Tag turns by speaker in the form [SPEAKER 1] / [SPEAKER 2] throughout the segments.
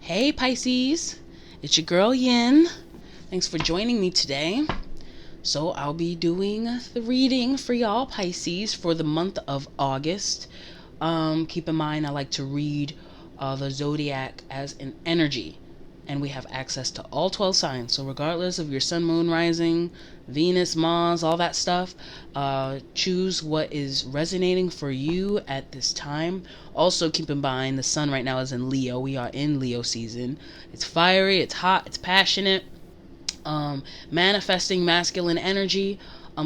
[SPEAKER 1] Hey Pisces, it's your girl Yin. Thanks for joining me today. So I'll be doing the reading for y'all Pisces for the month of August. Keep in mind I like to read the zodiac as an energy, and we have access to all 12 signs. So regardless of your sun, moon, rising, Venus, Mars, all that stuff, choose what is resonating for you at this time. Also keep in mind the sun right now is in Leo. We are in Leo season. It's fiery, it's hot, it's passionate, manifesting masculine energy.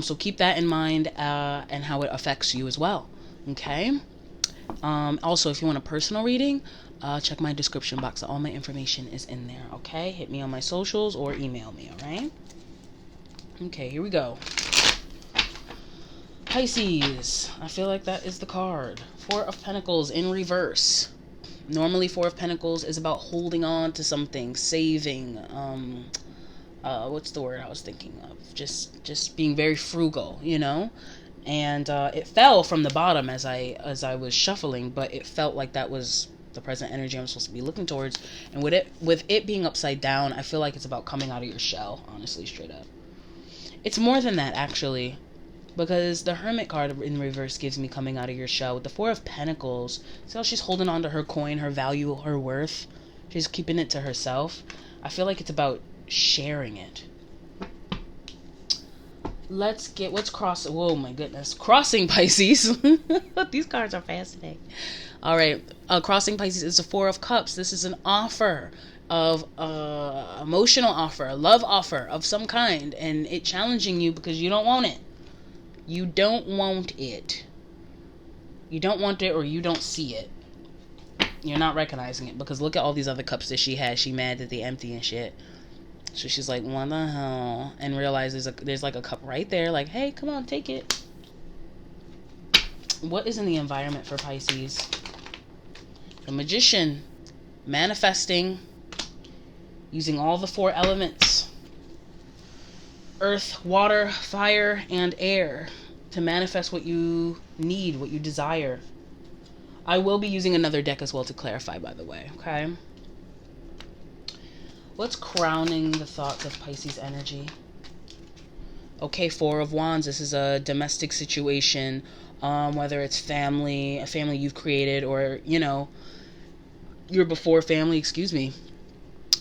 [SPEAKER 1] So keep that in mind, and how it affects you as well. Okay. Also, if you want a personal reading, check my description box. All my information is in there. Okay. Hit me on my socials or email me. All right. Okay. Here we go. Pisces. I feel like that is the card. Four of Pentacles in reverse. Normally, Four of Pentacles is about holding on to something, saving. What's the word I was thinking of? Just being very frugal, you know. And it fell from the bottom as I was shuffling, but it felt like that was the present energy I'm supposed to be looking towards. And with it being upside down, I feel like it's about coming out of your shell. Honestly, straight up, it's more than that actually. Because the Hermit card in reverse gives me coming out of your shell. With the Four of Pentacles, see how she's holding on to her coin, her value, her worth? She's keeping it to herself. I feel like it's about sharing it. Let's get what's crossing. Whoa, my goodness. Crossing Pisces. These cards are fast today. All right. Crossing Pisces is the Four of Cups. This is an offer of emotional offer, a love offer of some kind. And it challenging you because you don't want it. You don't want it. You don't want it, or you don't see it. You're not recognizing it because look at all these other cups that she has. She mad that they empty and shit. So she's like, what the hell? And realizes there's like a cup right there. Like, hey, come on, take it. What is in the environment for Pisces? The Magician. Manifesting. Using all the four elements. Earth, water, fire, and air. To manifest what you need, what you desire. I will be using another deck as well to clarify, by the way. Okay? What's crowning the thoughts of Pisces energy? Okay, Four of Wands. This is a domestic situation, whether it's family, a family you've created, or, you know, your before family, excuse me.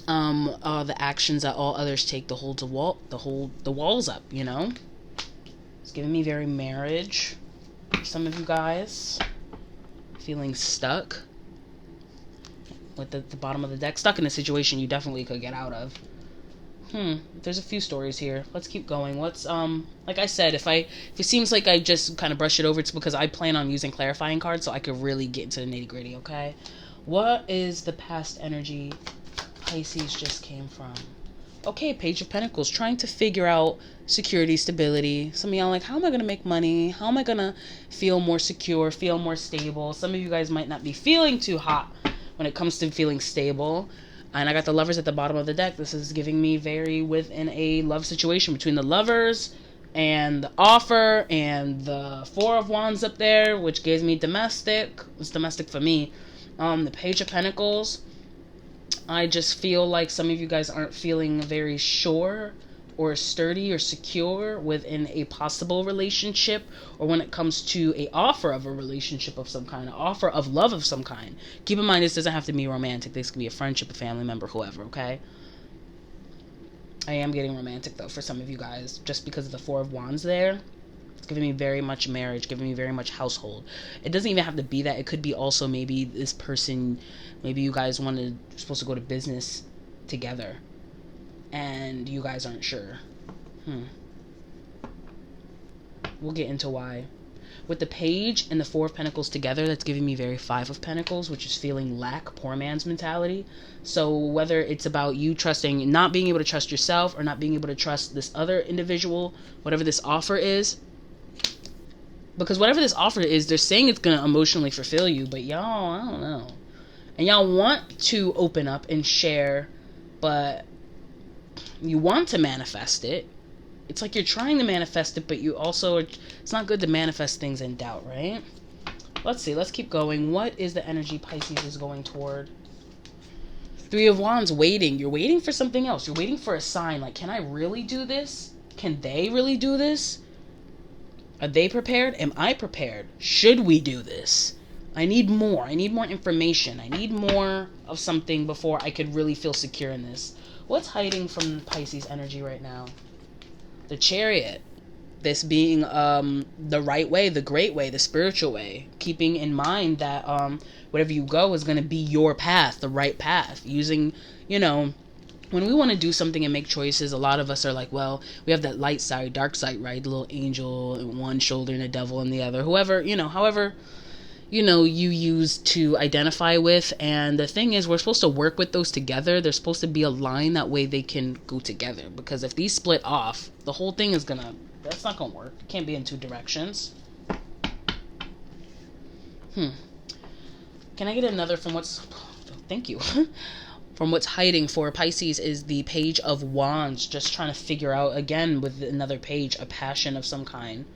[SPEAKER 1] The actions that all others take to hold the walls up, you know? It's giving me very marriage. Some of you guys feeling stuck. With the bottom of the deck, stuck in a situation you definitely could get out of. There's a few stories here. Let's keep going. What's like I said, if it seems like I just kind of brush it over, it's because I plan on using clarifying cards so I could really get into the nitty-gritty. Okay, what is the past energy Pisces just came from? Okay, Page of Pentacles, trying to figure out security, stability. Some of y'all like, how am I gonna make money? How am I gonna feel more secure, feel more stable? Some of you guys might not be feeling too hot when it comes to feeling stable. And I got the Lovers at the bottom of the deck. This is giving me very within a love situation between the Lovers and the offer and the Four of Wands up there, which gives me domestic. It's domestic for me. The Page of Pentacles. I just feel like some of you guys aren't feeling very sure or sturdy or secure within a possible relationship, or when it comes to a offer of a relationship of some kind, an offer of love of some kind. Keep in mind, this doesn't have to be romantic. This could be a friendship, a family member, whoever, okay? I am getting romantic, though, for some of you guys, just because of the Four of Wands there. It's giving me very much marriage, giving me very much household. It doesn't even have to be that. It could be also maybe this person, maybe you guys supposed to go to business together, and you guys aren't sure. We'll get into why. With the Page and the Four of Pentacles together, that's giving me very Five of Pentacles, which is feeling lack, poor man's mentality. So whether it's about you trusting, not being able to trust yourself, or not being able to trust this other individual, whatever this offer is. Because whatever this offer is, they're saying it's going to emotionally fulfill you, but y'all, I don't know. And y'all want to open up and share, but you want to manifest it. It's like you're trying to manifest it, but you also, it's not good to manifest things in doubt, right? Let's see. Let's keep going. What is the energy Pisces is going toward? Three of Wands, waiting. You're waiting for something else. You're waiting for a sign. Like, can I really do this? Can they really do this? Are they prepared? Am I prepared? Should we do this? I need more. I need more information. I need more of something before I could really feel secure in this. What's hiding from Pisces energy right now? The Chariot. This being the right way, the great way, the spiritual way. Keeping in mind that whatever you go is going to be your path, the right path. Using, when we want to do something and make choices, a lot of us are like, well, we have that light side, dark side, right? The little angel in one shoulder and the devil in the other. However, you use to identify with. And the thing is, we're supposed to work with those together. They're supposed to be a line, that way they can go together. Because if these split off, the whole thing is that's not gonna work. It can't be in two directions. Can I get another from what's... Thank you. From what's hiding for Pisces is the Page of Wands. Just trying to figure out, again, with another page, a passion of some kind.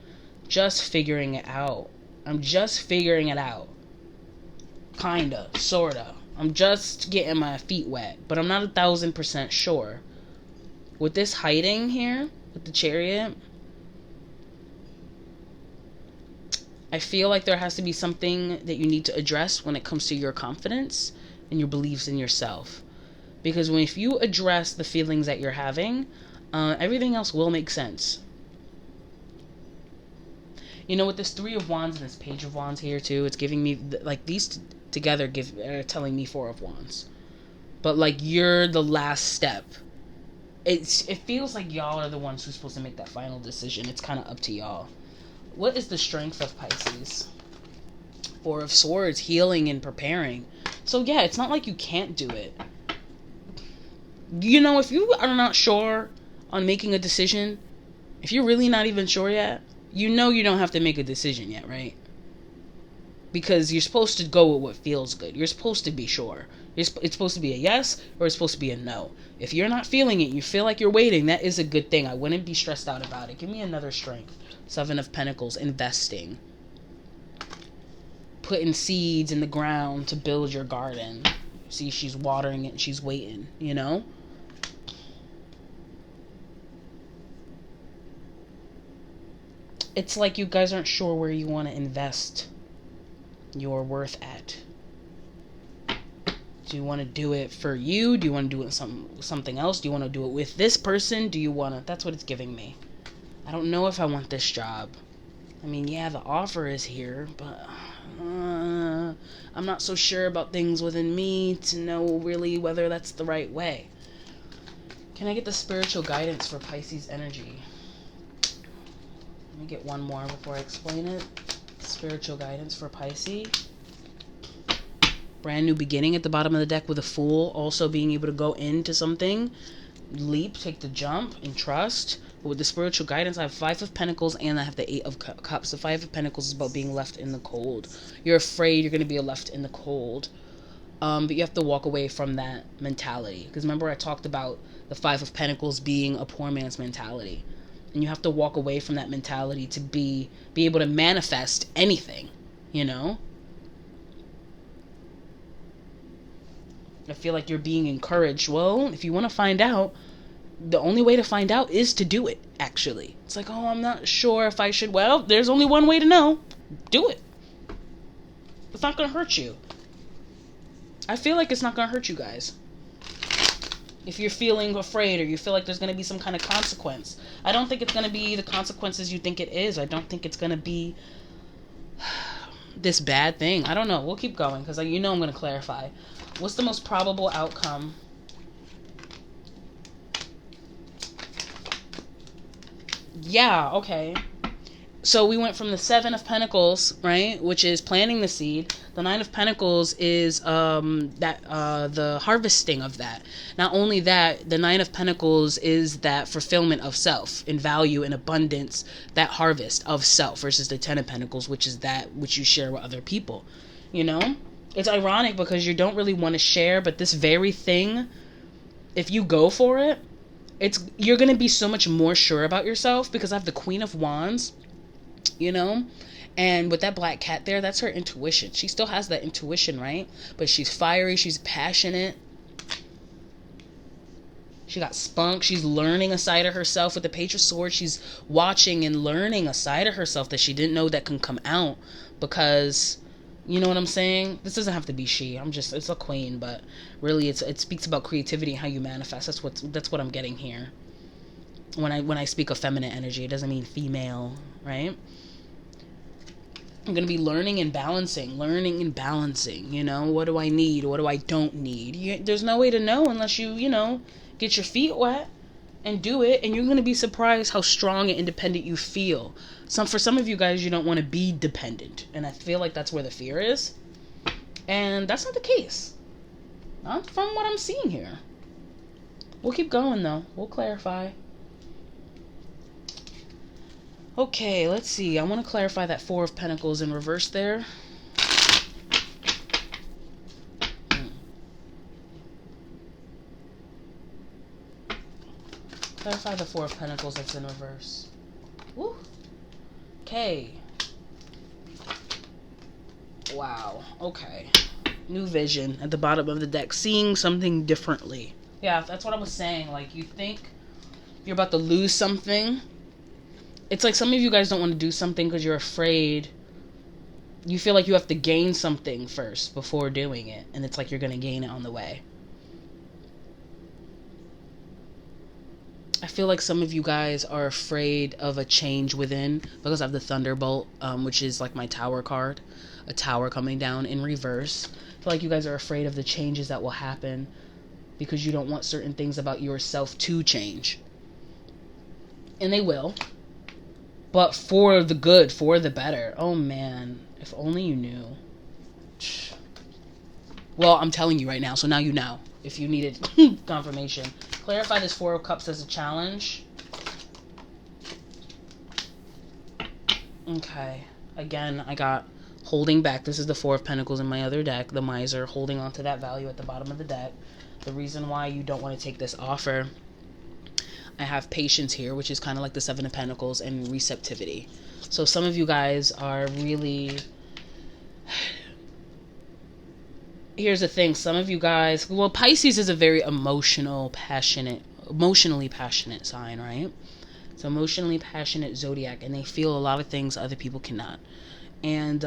[SPEAKER 1] Just figuring it out. I'm just figuring it out. Kinda. Sorta. I'm just getting my feet wet. But I'm not 1,000% sure. With this hiding here, with the Chariot, I feel like there has to be something that you need to address when it comes to your confidence and your beliefs in yourself. Because if you address the feelings that you're having, everything else will make sense. With this Three of Wands and this Page of Wands here too, it's giving me, like, these together are telling me Four of Wands. But, like, you're the last step. It feels like y'all are the ones who's supposed to make that final decision. It's kind of up to y'all. What is the strength of Pisces? Four of Swords, healing and preparing. So yeah, it's not like you can't do it. If you are not sure on making a decision, if you're really not even sure yet, you don't have to make a decision yet, right? Because you're supposed to go with what feels good. You're supposed to be sure. It's supposed to be a yes or it's supposed to be a no. If you're not feeling it, you feel like you're waiting, that is a good thing. I wouldn't be stressed out about it. Give me another strength. Seven of Pentacles, investing. Putting seeds in the ground to build your garden. See, she's watering it and she's waiting, It's like you guys aren't sure where you want to invest your worth at. Do you want to do it for you? Do you want to do it something else? Do you want to do it with this person? That's what it's giving me. I don't know if I want this job. I mean, yeah, the offer is here, but I'm not so sure about things within me to know really whether that's the right way. Can I get the spiritual guidance for Pisces energy? Let me get one more before I explain it. Spiritual guidance for Pisces. Brand new beginning at the bottom of the deck with a Fool. Also being able to go into something. Leap, take the jump, and trust. But with the spiritual guidance, I have Five of Pentacles and I have the Eight of Cups. The Five of Pentacles is about being left in the cold. You're afraid you're going to be left in the cold. But you have to walk away from that mentality. Because remember I talked about the Five of Pentacles being a poor man's mentality. And you have to walk away from that mentality to be able to manifest anything, I feel like you're being encouraged. Well, if you want to find out, the only way to find out is to do it, actually. It's like, oh, I'm not sure if I should. Well, there's only one way to know. Do it. It's not going to hurt you. I feel like it's not going to hurt you guys. If you're feeling afraid or you feel like there's going to be some kind of consequence. I don't think it's going to be the consequences you think it is. I don't think it's going to be this bad thing. I don't know. We'll keep going because I'm going to clarify. What's the most probable outcome? Yeah, okay. So we went from the Seven of Pentacles, right, which is planting the seed. The Nine of Pentacles is the harvesting of that. Not only that, the Nine of Pentacles is that fulfillment of self in value and abundance, that harvest of self, versus the Ten of Pentacles, which is that which you share with other people. It's ironic because you don't really want to share, but this very thing, if you go for it, you're going to be so much more sure about yourself, because I have the Queen of Wands, and with that black cat there, that's her intuition. She still has that intuition, right? But she's fiery, she's passionate. She got spunk. She's learning a side of herself with the Page of Swords. She's watching and learning a side of herself that she didn't know that can come out because, you know what I'm saying? This doesn't have to be she. It's a queen, but really it speaks about creativity and how you manifest. That's what I'm getting here. When I speak of feminine energy, it doesn't mean female, right? I'm going to be learning and balancing, you know? What do I need? What do I don't need? There's no way to know unless you know, get your feet wet and do it, and you're going to be surprised how strong and independent you feel. For some of you guys, you don't want to be dependent, and I feel like that's where the fear is. And that's not the case. Not from what I'm seeing here. We'll keep going, though. We'll clarify. Okay, let's see. I want to clarify that Four of Pentacles in reverse there. Clarify the Four of Pentacles that's in reverse. Woo. Okay. Wow. Okay. New vision at the bottom of the deck. Seeing something differently. Yeah, that's what I was saying. Like, you think you're about to lose something. It's like some of you guys don't want to do something because you're afraid. You feel like you have to gain something first before doing it. And it's like you're going to gain it on the way. I feel like some of you guys are afraid of a change within because I have the Thunderbolt, which is like my Tower card. A tower coming down in reverse. I feel like you guys are afraid of the changes that will happen because you don't want certain things about yourself to change. And they will. But for the good, for the better. Oh man, if only you knew. Well, I'm telling you right now, so now you know. If you needed confirmation. Clarify this Four of Cups as a challenge. Okay. Again, I got holding back. This is the Four of Pentacles in my other deck. The Miser, holding on to that value at the bottom of the deck. The reason why you don't want to take this offer. I have patience here, which is kind of like the Seven of Pentacles, and receptivity. So some of you guys are really... Here's the thing. Some of you guys... Well, Pisces is a very emotionally passionate sign, right? It's an emotionally passionate zodiac, and they feel a lot of things other people cannot. And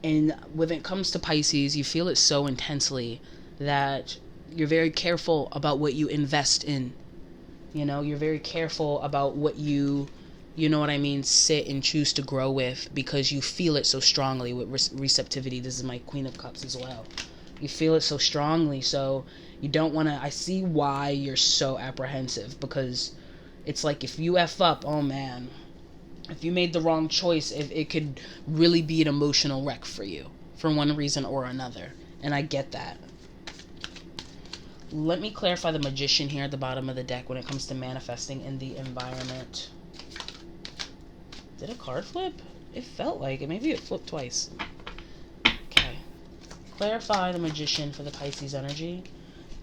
[SPEAKER 1] when it comes to Pisces, you feel it so intensely that you're very careful about what you invest in. You know, you're very careful about what you know what I mean, sit and choose to grow with, because you feel it so strongly with receptivity. This is my Queen of Cups as well. You feel it so strongly, so you don't want to... I see why you're so apprehensive, because it's like if you F up, oh man, if you made the wrong choice, it could really be an emotional wreck for you, for one reason or another. And I get that. Let me clarify the Magician here at the bottom of the deck when it comes to manifesting in the environment. Did a card flip? It felt like it. Maybe it flipped twice. Okay. Clarify the Magician for the Pisces energy.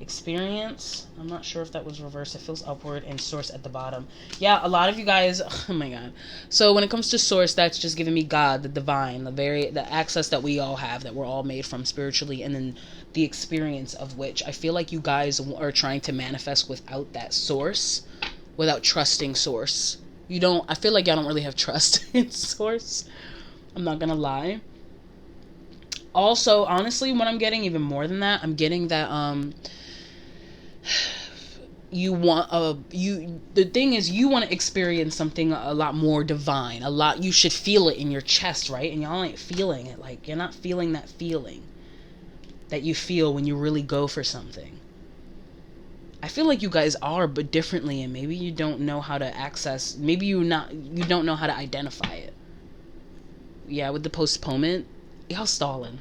[SPEAKER 1] Experience. I'm not sure if that was reversed. It feels upward, and Source at the bottom. Yeah, a lot of you guys... Oh my god. So when it comes to Source, that's just giving me God, the divine, the access that we all have, that we're all made from spiritually, and then the experience of which I feel like you guys are trying to manifest without that Source, without trusting Source. I feel like y'all don't really have trust in Source. I'm not gonna lie. Also, honestly, what I'm getting even more than that, I'm getting that, the thing is, you want to experience something a lot more divine, you should feel it in your chest, right? And y'all ain't feeling it. Like, you're not feeling that feeling that you feel when you really go for something. I feel like you guys are, but differently, and maybe you don't know how to access, maybe you don't know how to identify it. Yeah, with the postponement, y'all stalling.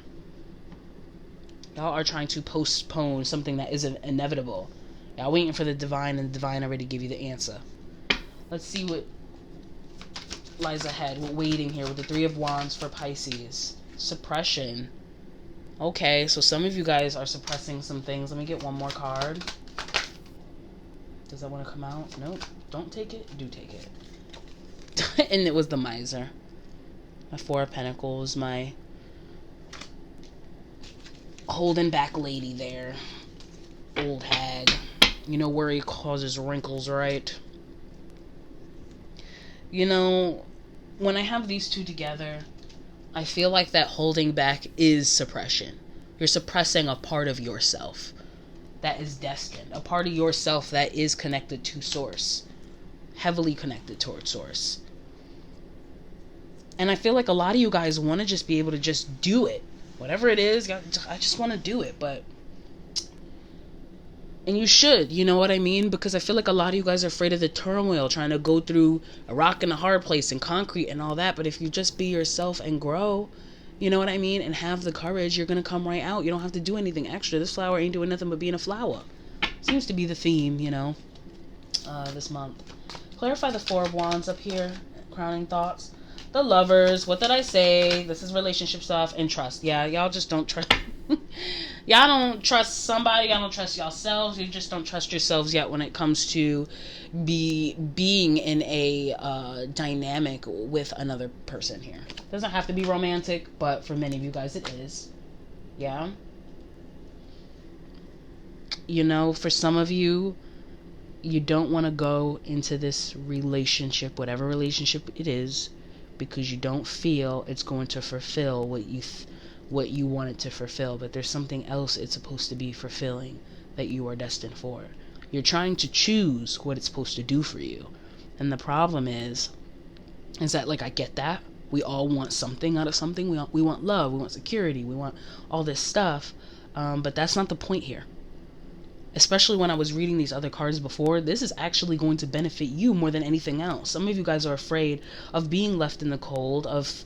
[SPEAKER 1] Y'all are trying to postpone something that isn't inevitable. Y'all waiting for the divine, and the divine already give you the answer. Let's see what lies ahead. We're waiting here with the Three of Wands for Pisces. Suppression. Okay, so some of you guys are suppressing some things. Let me get one more card. Does that want to come out? Nope. Don't take it. Do take it. And it was the Miser. My Four of Pentacles. My holding back lady there. Old hag. You know, worry causes wrinkles, right? You know, when I have these two together, I feel like that holding back is suppression. You're suppressing a part of yourself that is destined, a part of yourself that is connected to source, heavily connected towards source. And I feel like a lot of you guys want to just be able to just do it. Whatever it is, I just want to do it. And you should, you know what I mean? Because I feel like a lot of you guys are afraid of the turmoil, trying to go through a rock and a hard place and concrete and all that. But if you just be yourself and grow, you know what I mean? And have the courage, you're going to come right out. You don't have to do anything extra. This flower ain't doing nothing but being a flower. Seems to be the theme, you know, this month. Clarify the Four of Wands up here. Crowning thoughts. The Lovers. What did I say? This is relationship stuff and trust. Yeah, y'all just don't trust. Y'all don't trust somebody. Y'all don't trust yourselves. You just don't trust yourselves yet when it comes to being in a dynamic with another person here. Doesn't have to be romantic, but for many of you guys it is. Yeah. You know, for some of you, you don't want to go into this relationship, whatever relationship it is, because you don't feel it's going to fulfill what you want it to fulfill. But there's something else it's supposed to be fulfilling that you are destined for. You're trying to choose what it's supposed to do for you. And the problem is that, like, I get that. We all want something out of something. We want love. We want security. We want all this stuff. But that's not the point here. Especially when I was reading these other cards before, this is actually going to benefit you more than anything else. Some of you guys are afraid of being left in the cold, of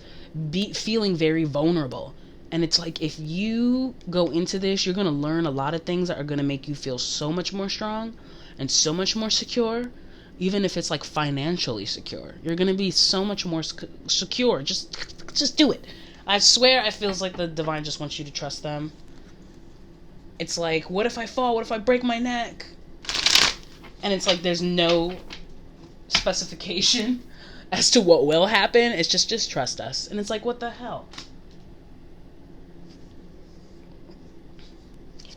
[SPEAKER 1] feeling very vulnerable. And it's like, if you go into this, you're going to learn a lot of things that are going to make you feel so much more strong and so much more secure. Even if it's like financially secure, you're going to be so much more secure. Just do it. I swear, it feels like the divine just wants you to trust them. It's like, what if I fall? What if I break my neck? And it's like, there's no specification as to what will happen. It's just trust us. And it's like, what the hell?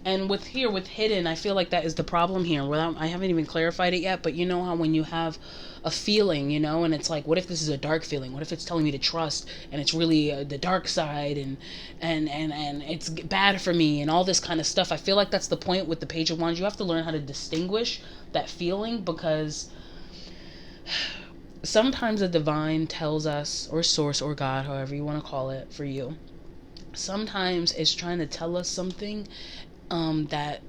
[SPEAKER 1] And with hidden, I feel like that is the problem here. Well, I haven't even clarified it yet, but you know how when you have a feeling, you know, and it's like, what if this is a dark feeling? What if it's telling me to trust, and it's really the dark side, and it's bad for me, and all this kind of stuff. I feel like that's the point with the Page of Wands. You have to learn how to distinguish that feeling, because sometimes the divine tells us, or source, or God, however you want to call it for you, sometimes it's trying to tell us something that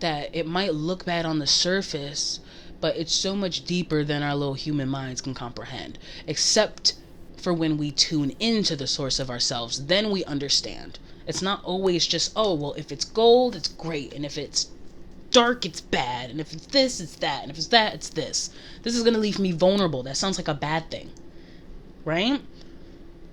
[SPEAKER 1] it might look bad on the surface, but it's so much deeper than our little human minds can comprehend. Except for when we tune into the source of ourselves, then we understand. It's not always just, oh, well, if it's gold, it's great, and if it's dark, it's bad, and if it's this, it's that, and if it's that, it's this. This is going to leave me vulnerable. That sounds like a bad thing, right?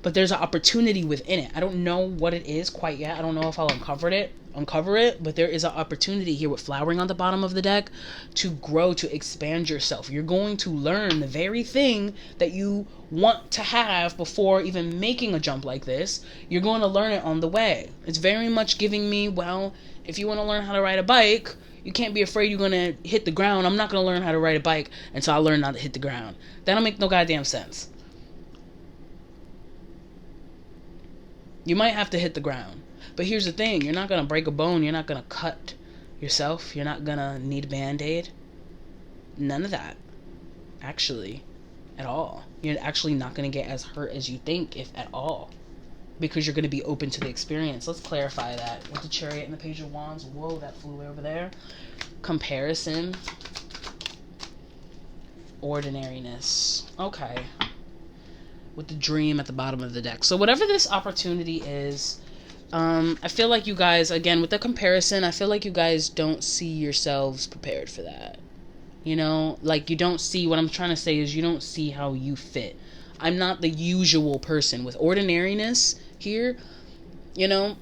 [SPEAKER 1] But there's an opportunity within it. I don't know what it is quite yet. I don't know if I'll uncover it, but there is an opportunity here with flowering on the bottom of the deck to grow, to expand yourself. You're going to learn the very thing that you want to have before even making a jump like this. You're going to learn it on the way. It's very much giving me, well, if you want to learn how to ride a bike, you can't be afraid you're going to hit the ground. I'm not going to learn how to ride a bike until I learn not to hit the ground. That don't make no goddamn sense. You might have to hit the ground. But here's the thing. You're not going to break a bone. You're not going to cut yourself. You're not going to need a Band-Aid. None of that. Actually. At all. You're actually not going to get as hurt as you think, if at all. Because you're going to be open to the experience. Let's clarify that. With the Chariot and the Page of Wands. Whoa, that flew way over there. Comparison. Ordinariness. Okay. With the Dream at the bottom of the deck. So whatever this opportunity is, I feel like you guys, again, with the comparison, I feel like you guys don't see yourselves prepared for that. You know, like, you don't see, what I'm trying to say is you don't see how you fit. I'm not the usual person. With ordinariness here, you know,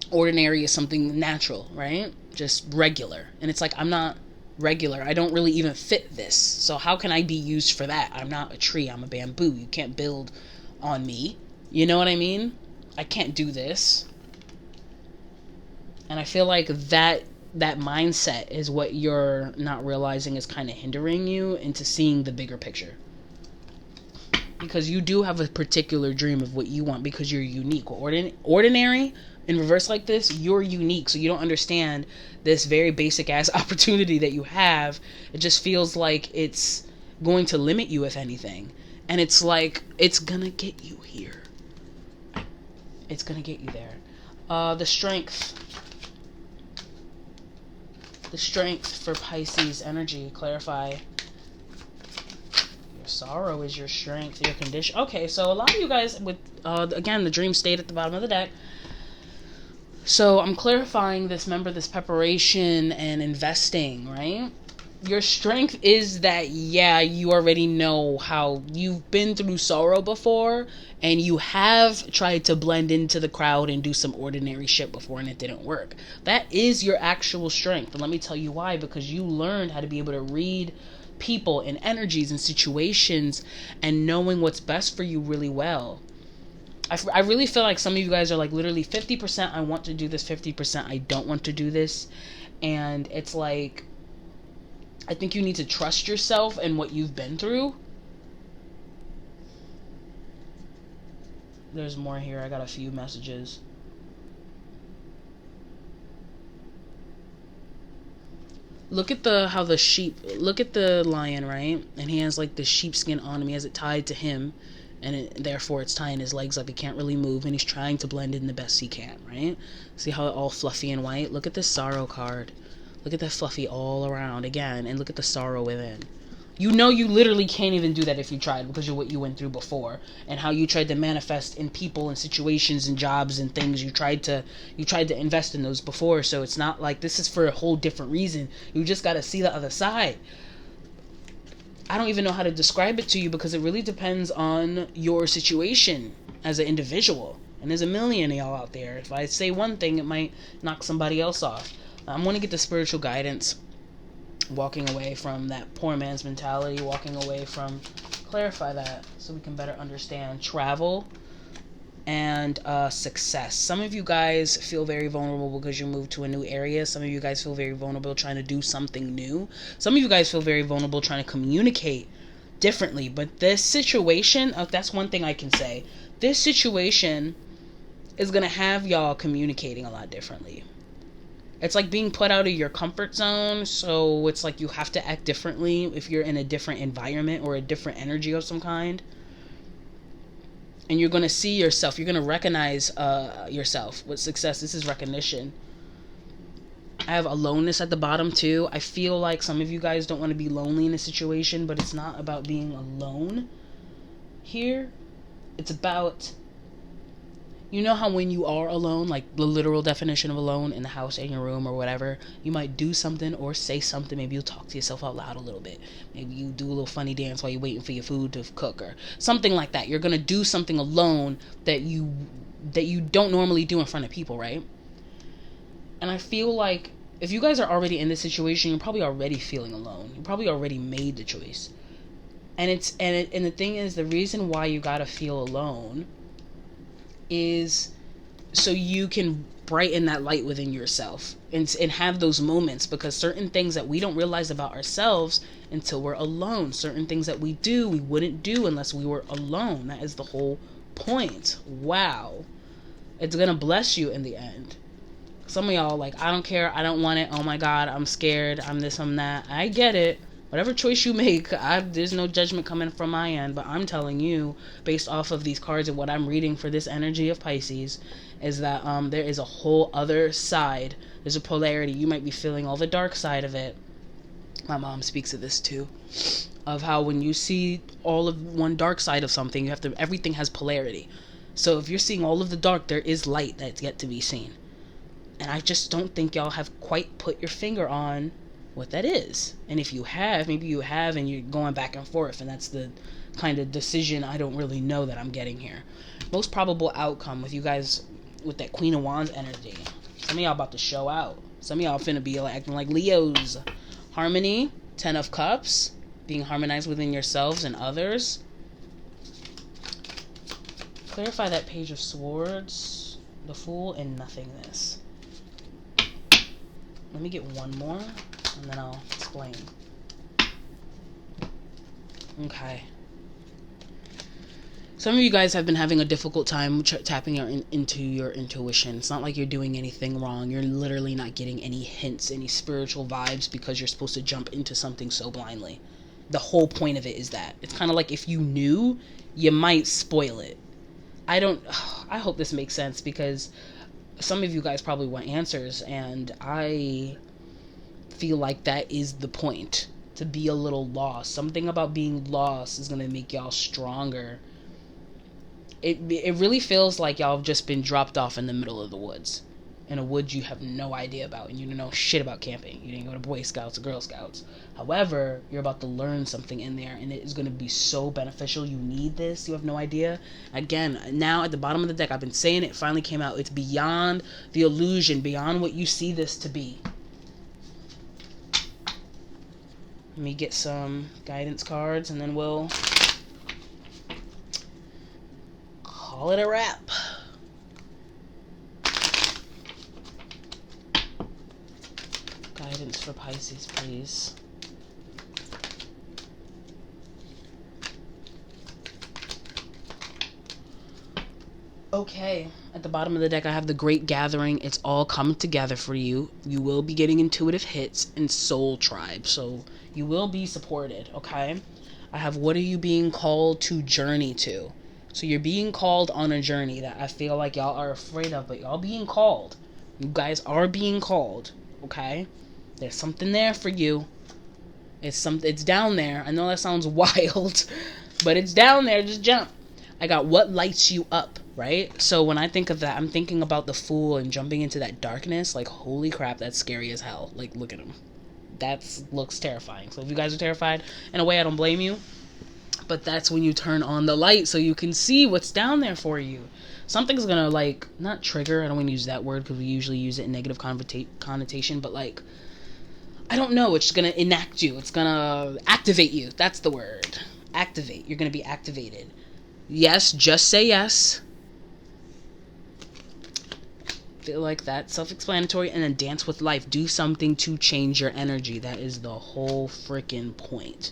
[SPEAKER 1] ordinary is something natural, right? Just regular. And it's like, I'm not regular. I don't really even fit this. So how can I be used for that? I'm not a tree. I'm a bamboo. You can't build on me. You know what I mean? I can't do this. And I feel like that that mindset is what you're not realizing is kind of hindering you into seeing the bigger picture. Because you do have a particular dream of what you want, because you're unique. Ordinary in reverse like this, you're unique, so you don't understand this very basic ass opportunity that you have. It just feels like it's going to limit you, if anything. And it's like, it's gonna get you here. It's gonna get you there. The strength for Pisces energy. Clarify. Your sorrow is your strength, your condition. Okay, so a lot of you guys with, again, the dream stayed at the bottom of the deck. So I'm clarifying this, remember, this preparation and investing, right? Your strength is that, yeah, you already know how you've been through sorrow before, and you have tried to blend into the crowd and do some ordinary shit before, and it didn't work. That is your actual strength. And let me tell you why. Because you learned how to be able to read people and energies and situations and knowing what's best for you really well. I really feel like some of you guys are like literally 50% I want to do this, 50% I don't want to do this. And it's like, I think you need to trust yourself and what you've been through. There's more here. I got a few messages. Look at how the sheep, look at the lion, right? And he has like the sheepskin on him. He has it tied to him. And therefore it's tying his legs up. He can't really move, and he's trying to blend in the best he can, right? See how it all fluffy and white? Look at this sorrow card. Look at that fluffy all around again, and look at the sorrow within. You know you literally can't even do that if you tried, because of what you went through before and how you tried to manifest in people and situations and jobs and things. You tried to invest in those before, so it's not like this is for a whole different reason. You just got to see the other side. I don't even know how to describe it to you, because it really depends on your situation as an individual. And there's a million of y'all out there. If I say one thing, it might knock somebody else off. I'm going to get the spiritual guidance, walking away from that poor man's mentality, walking away from, clarify that so we can better understand travel and success. Some of you guys feel very vulnerable because you moved to a new area. Some of you guys feel very vulnerable trying to do something new. Some of you guys feel very vulnerable trying to communicate differently. But this situation, that's one thing I can say. This situation is going to have y'all communicating a lot differently. It's like being put out of your comfort zone. So it's like you have to act differently if you're in a different environment or a different energy of some kind. And you're going to see yourself. You're going to recognize yourself with success. This is recognition. I have aloneness at the bottom too. I feel like some of you guys don't want to be lonely in a situation, but it's not about being alone here. It's about, you know how when you are alone, like the literal definition of alone in the house, in your room or whatever, you might do something or say something. Maybe you'll talk to yourself out loud a little bit. Maybe you do a little funny dance while you're waiting for your food to cook or something like that. You're going to do something alone that you don't normally do in front of people, right? And I feel like if you guys are already in this situation, you're probably already feeling alone. You probably already made the choice. And the thing is, the reason why you got to feel alone is so you can brighten that light within yourself and have those moments, because certain things that we don't realize about ourselves until we're alone, certain things that we do, we wouldn't do unless we were alone. That is the whole point. Wow. It's gonna bless you in the end. Some of y'all like, I don't care, I don't want it, oh my god, I'm scared, I'm this, I'm that. I get it. Whatever choice you make, there's no judgment coming from my end, but I'm telling you, based off of these cards and what I'm reading for this energy of Pisces, is that there is a whole other side. There's a polarity. You might be feeling all the dark side of it. My mom speaks of this too, of how when you see all of one dark side of something, everything has polarity. So if you're seeing all of the dark, there is light that's yet to be seen. And I just don't think y'all have quite put your finger on what that is. And if you have, maybe you have and you're going back and forth, and that's the kind of decision I don't really know that I'm getting here. Most probable outcome with you guys with that Queen of Wands energy. Some of y'all about to show out. Some of y'all finna be acting like Leos. Harmony, 10 of Cups, being harmonized within yourselves and others. Clarify that Page of Swords, the Fool, and nothingness. Let me get one more, and then I'll explain. Okay. Some of you guys have been having a difficult time tapping into your intuition. It's not like you're doing anything wrong. You're literally not getting any hints, any spiritual vibes, because you're supposed to jump into something so blindly. The whole point of it is that. It's kind of like if you knew, you might spoil it. I hope this makes sense, because some of you guys probably want answers, and I feel like that is the point. To be a little lost. Something about being lost is going to make y'all stronger. It really feels like y'all have just been dropped off in the middle of the woods. In a woods you have no idea about, and you don't know shit about camping. You didn't go to Boy Scouts or Girl Scouts. However, you're about to learn something in there, and it is going to be so beneficial. You need this. You have no idea. Again, now at the bottom of the deck, I've been saying it finally came out. It's beyond the illusion, beyond what you see this to be. Let me get some guidance cards, and then we'll call it a wrap. Guidance for Pisces, please. Okay, at the bottom of the deck I have the Great Gathering. It's all coming together for you. You will be getting intuitive hits and soul tribe, so you will be supported, okay? I have, what are you being called to journey to? So you're being called on a journey that I feel like y'all are afraid of, but y'all being called. You guys are being called, okay? There's something there for you. It's down there. I know that sounds wild, but it's down there. Just jump. I got what lights you up, right? So when I think of that, I'm thinking about the Fool and jumping into that darkness. Like, holy crap, that's scary as hell. Like, look at him. That looks terrifying. So if you guys are terrified, in a way, I don't blame you. But that's when you turn on the light so you can see what's down there for you. Something's gonna, like, not trigger, I don't want to use that word because we usually use it in negative connotation, but, like, I don't know, it's gonna enact you. It's gonna activate you. That's the word. Activate. You're gonna be activated. Yes, just say yes. Feel like that's self-explanatory. And then dance with life. Do something to change your energy. That is the whole freaking point.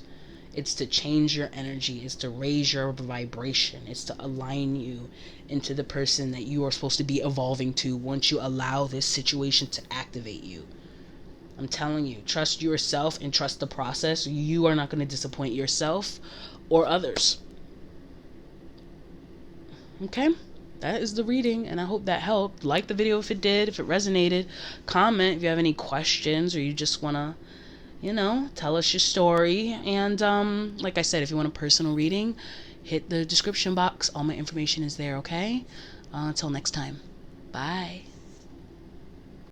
[SPEAKER 1] It's to change your energy. It's to raise your vibration. It's to align you into the person that you are supposed to be evolving to once you allow this situation to activate you. I'm telling you, trust yourself and trust the process. You are not going to disappoint yourself or others. Okay? That is the reading, and I hope that helped. Like the video if it did, if it resonated. Comment if you have any questions or you just want to, tell us your story. And like I said, if you want a personal reading, hit the description box. All my information is there, okay? Until next time. Bye.